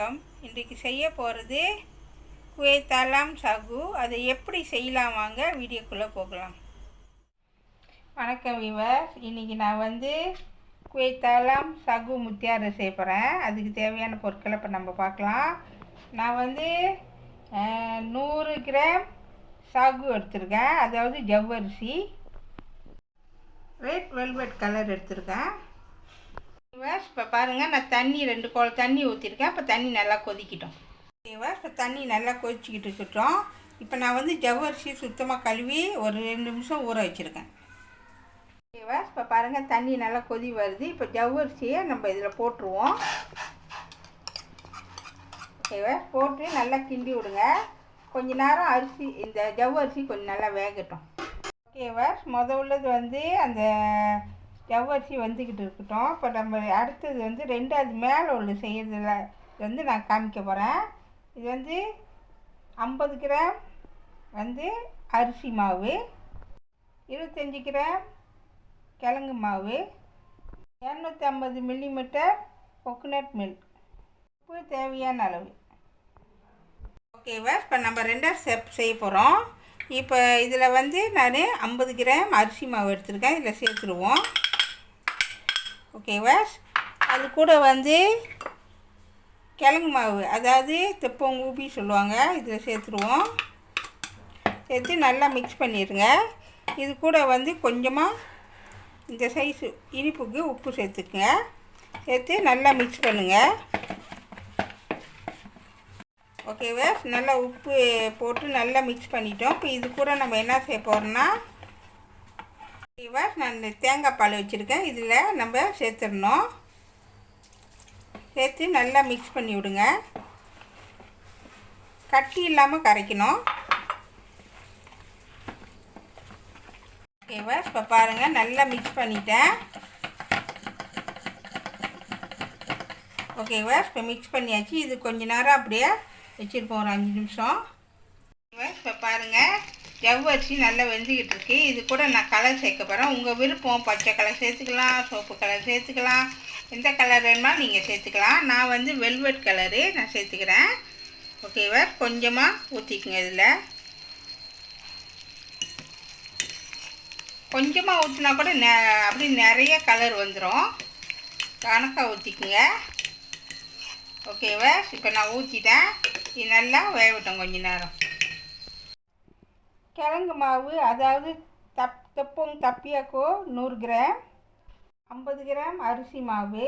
வணக்கம். இன்றைக்கு செய்ய போகிறது குய் தாலாம் சாகு. அதை எப்படி செய்யலாம் வாங்க வீடியோக்குள்ளே போகலாம். வணக்கம் வியூவர்ஸ். இன்றைக்கி நான் குய் தாலாம் சாகு முத்தியாரை செய்ய போகிறேன். அதுக்கு தேவையான பொருட்களை இப்போ நம்ம பார்க்கலாம். நான் 100 கிராம் சாகு எடுத்திருக்கேன், அதாவது ஜவ்வரிசி. ரெட் வெல்வெட் கலர் எடுத்திருக்கேன். இப்போ பாருங்கள், நான் தண்ணி 2 குடம் தண்ணி ஊற்றிருக்கேன். இப்போ தண்ணி நல்லா கொதிக்கிட்டோம். இப்போ தண்ணி நல்லா கொதிச்சிக்கிட்டு இருக்கட்டும். இப்போ நான் ஜவ்வரிசி சுத்தமாக கழுவி ஒரு 2 நிமிஷம் ஊற வச்சுருக்கேன். இப்போ பாருங்கள், தண்ணி நல்லா கொதி வருது. இப்போ ஜவ்வரிசியை நம்ம இதில் போட்டுருவோம். போட்டு நல்லா கிண்டி விடுங்க. கொஞ்ச நேரம் இந்த ஜவ்வரிசி கொஞ்சம் நல்லா வேகட்டும். முதல்ல அந்த ஜவ்வரிசி வந்துக்கிட்டு இருக்கட்டும். இப்போ நம்ம அடுத்தது ரெண்டாவது மேலே உள்ள செய்கிறதுல நான் காமிக்க போகிறேன். இது 50 கிராம் அரிசி மாவு, 25 கிராம் கிழங்கு மாவு, 250 மில்லிமீட்டர் கோகோனட் மில்க், உப்பு தேவையான அளவு. இப்போ நம்ம 2ஆவது ஸ்டெப் செய்ய போகிறோம். இப்போ இதில் நான் 50 கிராம் அரிசி மாவு எடுத்துருக்கேன். இதில் சேர்த்துருவோம். அது கூட கிழங்கு மாவு, அதாவது தெப்பங்கூபி சொல்லுவாங்க, இதில் சேர்த்துருவோம். சேர்த்து நல்லா மிக்ஸ் பண்ணிடுங்க. இது கூட கொஞ்சமாக இந்த சைஸு இனிப்புக்கு உப்பு சேர்த்துக்குங்க. சேர்த்து நல்லா மிக்ஸ் பண்ணுங்கள். நல்லா உப்பு போட்டு நல்லா மிக்ஸ் பண்ணிட்டோம். இப்போ இது கூட நம்ம என்ன செய்ய போகிறோம்னா, நான் தேங்காய் பால் வச்சுருக்கேன், இதில் நம்ம சேர்த்துடணும். சேர்த்து நல்லா மிக்ஸ் பண்ணி விடுங்க. கட்டி இல்லாமல் கரைக்கணும். இப்போ பாருங்கள், நல்லா மிக்ஸ் பண்ணிட்டேன். இப்போ மிக்ஸ் பண்ணியாச்சு. இது கொஞ்ச நேரம் அப்படியே வச்சுருப்போம், ஒரு 5 நிமிஷம். இப்போ பாருங்கள், ஜவ்வரிசி நல்லா வெந்துக்கிட்டு இருக்கு. இது கூட நான் கலர் சேர்க்க போகிறேன். உங்கள் விருப்பம், பச்சை கலர் சேர்த்துக்கலாம், சோப்பு கலர் சேர்த்துக்கலாம், எந்த கலர் வேணுமா நீங்கள் சேர்த்துக்கலாம். நான் வெல்வெட் கலரு நான் சேர்த்துக்கிறேன். கொஞ்சமாக ஊற்றிக்குங்க. இதில் கொஞ்சமாக ஊற்றினா கூட அப்படி நிறைய கலர் வந்துடும். கணக்காக ஊற்றிக்குங்க. இப்போ நான் ஊற்றிட்டேன். இது நல்லா வேகட்டும் கொஞ்ச நேரம். கிழங்கு மாவு, அதாவது tapioca 100 கிராம், 50 கிராம் அரிசி மாவு,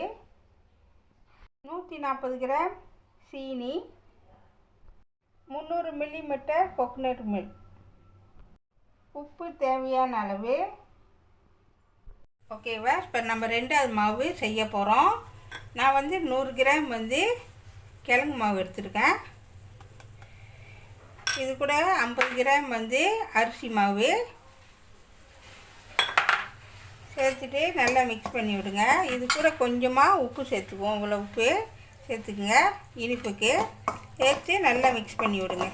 140 கிராம் சீனி, 300 மில்லிமீட்டர் கோகோனட் மில்க், உப்பு தேவையான அளவு. இப்போ நம்ம 2ஆவது மாவு செய்ய போகிறோம். நான் 100 கிராம் கிழங்கு மாவு எடுத்துருக்கேன். இது கூட 50 கிராம் அரிசி மாவு சேர்த்துட்டு நல்லா மிக்ஸ் பண்ணி விடுங்க. இது கூட கொஞ்சமாக உப்பு சேர்த்துக்குவோம். இவ்வளோ உப்பு சேர்த்துக்குங்க இனிப்புக்கு. சேர்த்து நல்லா மிக்ஸ் பண்ணி விடுங்க.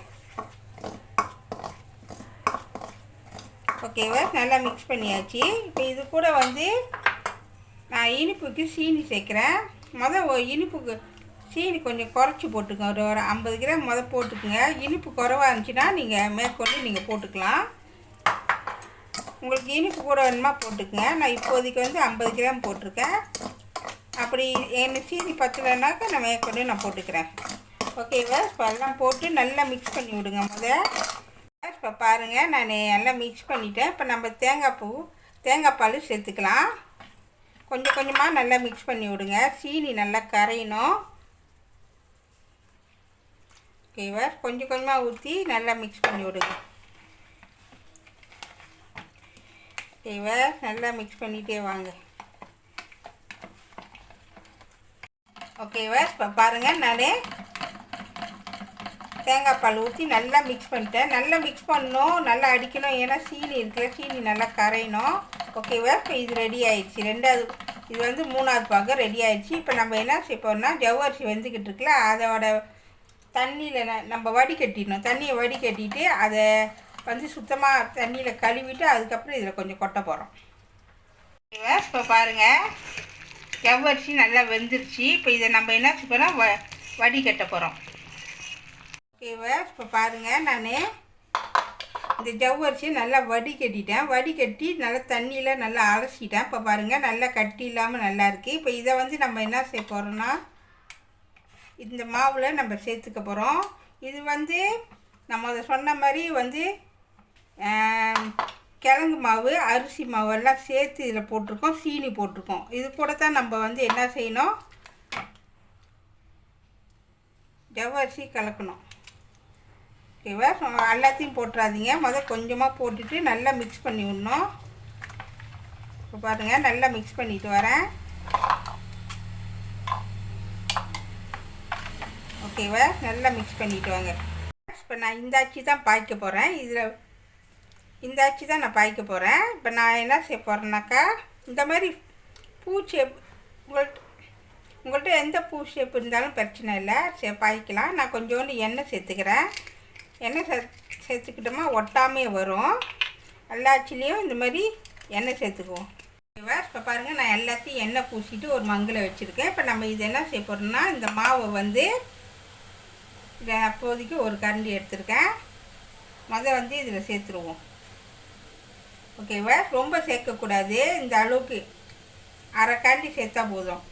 நல்லா மிக்ஸ் பண்ணியாச்சு. இப்போ இது கூட நான் இனிப்புக்கு சீனி சேர்க்குறேன். இனிப்புக்கு சீனி கொஞ்சம் குறைச்சி போட்டுக்கோங்க. ஒரு 50 கிராம் போட்டுக்குங்க. இனிப்பு குறைவாக இருந்துச்சுன்னா நீங்கள் மேற்கொண்டு நீங்கள் போட்டுக்கலாம். உங்களுக்கு இனிப்பு கூட வேணுமா போட்டுக்குங்க. நான் இப்போதைக்கு 50 கிராம் போட்டிருக்கேன். அப்படி எனக்கு சீனி பத்தலைனாக்கா நான் மேற்கொண்டு நான் போட்டுக்கிறேன். இப்போ எல்லாம் போட்டு நல்லா மிக்ஸ் பண்ணி விடுங்க. இப்போ பாருங்கள், நான் எல்லாம் மிக்ஸ் பண்ணிவிட்டேன். இப்போ நம்ம தேங்காய் பால் சேர்த்துக்கலாம். கொஞ்சம் கொஞ்சமாக நல்லா மிக்ஸ் பண்ணி விடுங்க. சீனி நல்லா கரையணும். கொஞ்சம் கொஞ்சமாக ஊற்றி நல்லா மிக்ஸ் பண்ணி விடுங்க. நல்லா மிக்ஸ் பண்ணிகிட்டே வாங்க. இப்போ பாருங்கள், நான் தேங்காய் பால் ஊற்றி நல்லா மிக்ஸ் பண்ணிட்டேன். நல்லா மிக்ஸ் பண்ணணும், நல்லா அடிக்கணும். ஏன்னா சீனி இருக்குல்ல, சீனி நல்லா கரையணும். இப்போ இது ரெடி ஆயிடுச்சு. இது 3ஆவது பாகம் ரெடி ஆயிடுச்சு. இப்போ நம்ம என்ன செய்யப்போம்னா, ஜவ்வரிசி வெந்துக்கிட்டு இருக்குல்ல, அதோட தண்ணியில் நம்ம வடிகட்டிடணும். தண்ணியை வடிகட்டிட்டு அதை சுத்தமாக தண்ணியில் கழுவிட்டு அதுக்கப்புறம் இதில் கொஞ்சம் கொட்ட போகிறோம். இப்போ பாருங்கள், ஜவ்வரிசி நல்லா வெந்துருச்சு. இப்போ இதை நம்ம என்ன செய்யணும், வடிகட்ட போகிறோம். ஓகேவா, இப்போ பாருங்கள், நான் இந்த ஜவ்வரிசி நல்லா வடிகட்டிட்டேன். வடிகட்டி நல்லா தண்ணியில் நல்லா அலசிட்டேன். இப்போ பாருங்கள், நல்லா கட்டி இல்லாமல் நல்லா இருக்குது. இப்போ இதை வந்து நம்ம என்ன செய்ய போகிறோம்னா, இந்த மாவில் நம்ம சேர்த்துக்க போகிறோம். இது வந்து நம்ம அதை சொன்ன மாதிரி வந்து கிழங்கு மாவு, அரிசி மாவு எல்லாம் சேர்த்து இதில் போட்டிருக்கோம், சீனி போட்டிருக்கோம். இது கூட தான் நம்ம வந்து என்ன செய்யணும், ஜவ்வரிசி கலக்கணும். ஓகேவா, எல்லாத்தையும் போட்டுறாதீங்க, கொஞ்சமாக போட்டுட்டு நல்லா மிக்ஸ் பண்ணி விடணும். இப்போ பாருங்கள், நல்லா மிக்ஸ் பண்ணிட்டு வரேன். ஓகேவா, நல்லா மிக்ஸ் பண்ணிட்டு வாங்க. இப்போ நான் இந்த அச்சு தான் பாய்க்க போகிறேன். இந்த அச்சு தான் நான் பாய்க்க போகிறேன். இப்போ நான் என்ன செய்ய போகிறேன்னாக்கா, இந்த மாதிரி பூ ஷேப் உங்கள்கிட்ட எந்த பூ ஷேப் இருந்தாலும் பிரச்சனை இல்லை, பாய்க்கலாம். நான் கொஞ்சோண்டு எண்ணெய் சேர்த்துக்கிறேன். எண்ணெய் சேர்த்துக்கிட்டோமா ஒட்டாமே வரும். எல்லா அச்சுலேயும் இந்த மாதிரி எண்ணெய் சேர்த்துக்குவோம். ஓகேவா, இப்போ பாருங்கள், நான் எல்லாத்தையும் எண்ணெய் பூசிட்டு ஒரு மங்கில் வச்சுருக்கேன். இப்போ நம்ம இது என்ன செய்ய போகிறோம்னா, இந்த மாவை வந்து இதை அப்போதைக்கு ஒரு கரண்டி எடுத்துருக்கேன். வந்து இதில் சேர்த்துருவோம். ஓகேவா, ரொம்ப சேர்க்கக்கூடாது, இந்த அளவுக்கு அரை கரண்டி சேர்த்தா போதும்.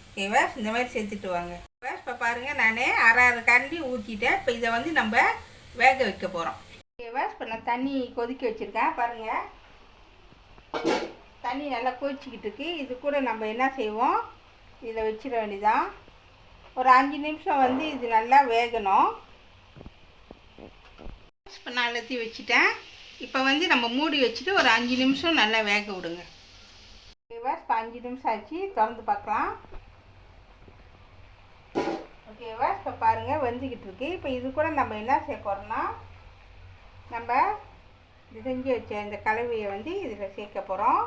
ஓகேவா, இந்த மாதிரி சேர்த்துட்டு வாங்க. இப்போ பாருங்கள், நான் அரை கரண்டி ஊற்றிட்டேன். இப்போ இதை வந்து நம்ம வேக வைக்க போகிறோம். ஓகேவா, இப்போ நான் தண்ணி கொதிக்க வச்சுருக்கேன். பாருங்கள், தண்ணி நல்லா கொதிச்சிக்கிட்டு இருக்கு. இது கூட நம்ம என்ன செய்வோம், இதில் வச்சிட வேண்டியதான். ஒரு 5 நிமிஷம் வந்து இது நல்லா வேகணும். இப்போ நான் எல்லாத்தையும் வச்சுட்டேன். இப்போ வந்து நம்ம மூடி வச்சுட்டு ஒரு 5 நிமிஷம் நல்லா வேக விடுங்க. ஓகேவா, இப்போ 5 நிமிஷம் ஆச்சு, திறந்து பார்க்கலாம். ஓகேவா, இப்போ பாருங்கள், வெந்துக்கிட்டு இருக்கு. இப்போ இது கூட நம்ம என்ன செய்ய போகிறோம்னா, நம்ம இது செஞ்சு வச்ச இந்த கலவையை வந்து இதில் சேர்க்க போகிறோம்.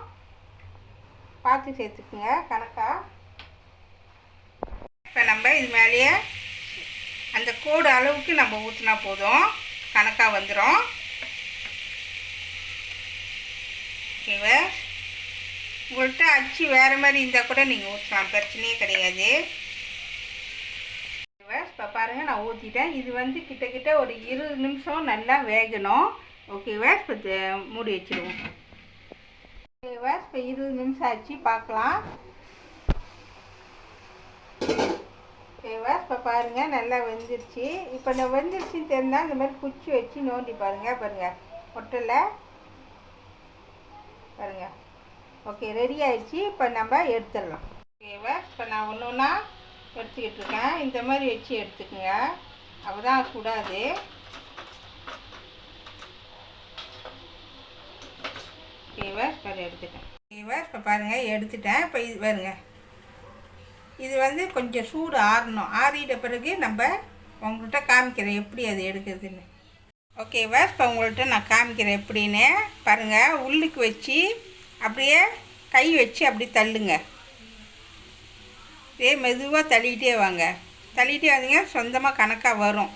பார்த்து சேர்த்துக்குங்க கணக்காக. இப்போ நம்ம இது மேலேயே அந்த கோடு அளவுக்கு நம்ம ஊற்றினா போதும், கணக்காக வந்துடும். ஓகேவா, உங்கள்கிட்ட அச்சு வேறு மாதிரி இருந்தால் கூட நீங்கள் ஊற்றலாம், பிரச்சனையே கிடையாது. இப்போ பாருங்கள், நான் ஊற்றிட்டேன். இது வந்து கிட்டத்தட்ட ஒரு 20 நிமிஷம் நல்லா வேகணும். ஓகேவா, இப்போ மூடி வச்சுருவோம். ஓகேவா, இப்போ 20 நிமிஷம் ஆச்சு, பார்க்கலாம். ஓகேவா, இப்போ பாருங்கள், நல்லா வெந்துருச்சு. இப்போ நான் வெந்துருச்சுன்னு தெரிஞ்சால் இந்த மாதிரி குச்சி வச்சு நோண்டி பாருங்கள், ஒட்டலை பாருங்கள். ஓகே, ரெடி ஆயிடுச்சு. இப்போ நம்ம எடுத்துடலாம். ஓகேவா, இப்போ நான் ஒன்று ஒன்றா எடுத்துக்கிட்டு இருக்கேன். இந்த மாதிரி வச்சு எடுத்துக்கோங்க, அப்போ தான் சுடாது. ஓகேவா, இப்போ எடுத்துட்டேன். ஓகேவா, இப்போ பாருங்கள், எடுத்துட்டேன். இப்போ இது பாருங்கள், இது வந்து கொஞ்சம் சூடு ஆறணும். ஆறிட்ட பிறகு நம்ம உங்கள்கிட்ட காமிக்கிறேன் எப்படி அது எடுக்கிறதுன்னு. ஓகேவா, இப்போ உங்கள்கிட்ட நான் காமிக்கிறேன் எப்படின்னு. பாருங்கள், உள்ளுக்கு வச்சு அப்படியே கை வச்சு அப்படி தள்ளுங்க. இதே மெதுவாக தள்ளிகிட்டே வாங்க. தள்ளிகிட்டே வந்தீங்க, சொந்தமாக கணக்காக வரும்.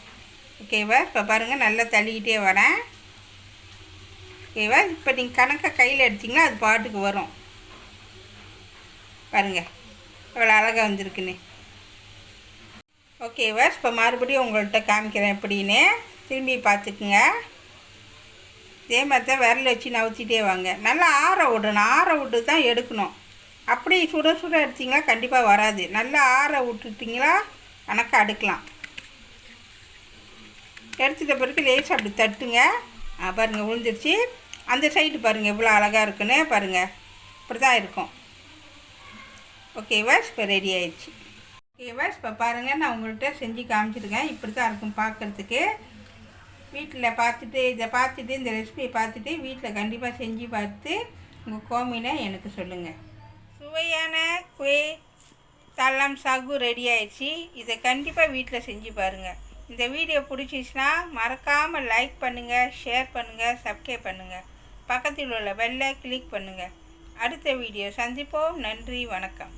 ஓகேவா, இப்போ பாருங்கள், நல்லா தள்ளிக்கிட்டே வரேன். ஓகேவா, இப்போ நீங்கள் கணக்காக கையில் எடுத்திங்கன்னா அது பாட்டுக்கு வரும். பாருங்கள் எவ்வளோ அழகாக வந்திருக்குன்னு. ஓகேவா, இப்போ மறுபடியும் உங்கள்கிட்ட காமிக்கிறேன் எப்படின்னு. திரும்பி பார்த்துக்குங்க. இதே மாதிரி தான் விரல் வச்சு நவுத்திட்டே வாங்க. நல்லா ஆற விடணும். ஆற விட்டு தான் எடுக்கணும். அப்படி சுட சுட எடுத்திங்களா கண்டிப்பாக வராது. நல்லா ஆற விட்டுட்டிங்களா கணக்காக அடுக்கலாம். எடுத்துட்ட பிறகு லேசாக அப்படி தட்டுங்க. பாருங்கள், விழுந்துருச்சு. அந்த சைடு பாருங்கள் எவ்வளோ அழகாக இருக்குன்னு பாருங்கள். இப்படி தான் இருக்கும். ஓகேவா, இப்போ ரெடி ஆயிடுச்சு. ஓகேவா, இப்போ பாருங்கள், நான் உங்கள்கிட்ட செஞ்சு காமிச்சிருக்கேன். இப்படி தான் இருக்கும் பார்க்குறதுக்கு. வீட்டில் பார்த்துட்டு இந்த ரெசிபியை பார்த்துட்டு வீட்டில் கண்டிப்பாக செஞ்சு பார்த்து உங்கள் கோமினை எனக்கு சொல்லுங்கள். சுவையான குய் தாலாம் சாகு ரெடி ஆயிடுச்சு. இதை கண்டிப்பாக வீட்டில் செஞ்சு பாருங்கள். இந்த வீடியோ பிடிச்சிச்சுன்னா மறக்காமல் லைக் பண்ணுங்கள், ஷேர் பண்ணுங்கள், சப்ஸ்கிரைப் பண்ணுங்கள். பக்கத்தில் உள்ள பெல்லை கிளிக் பண்ணுங்கள். அடுத்த வீடியோ சந்திப்போம். நன்றி, வணக்கம்.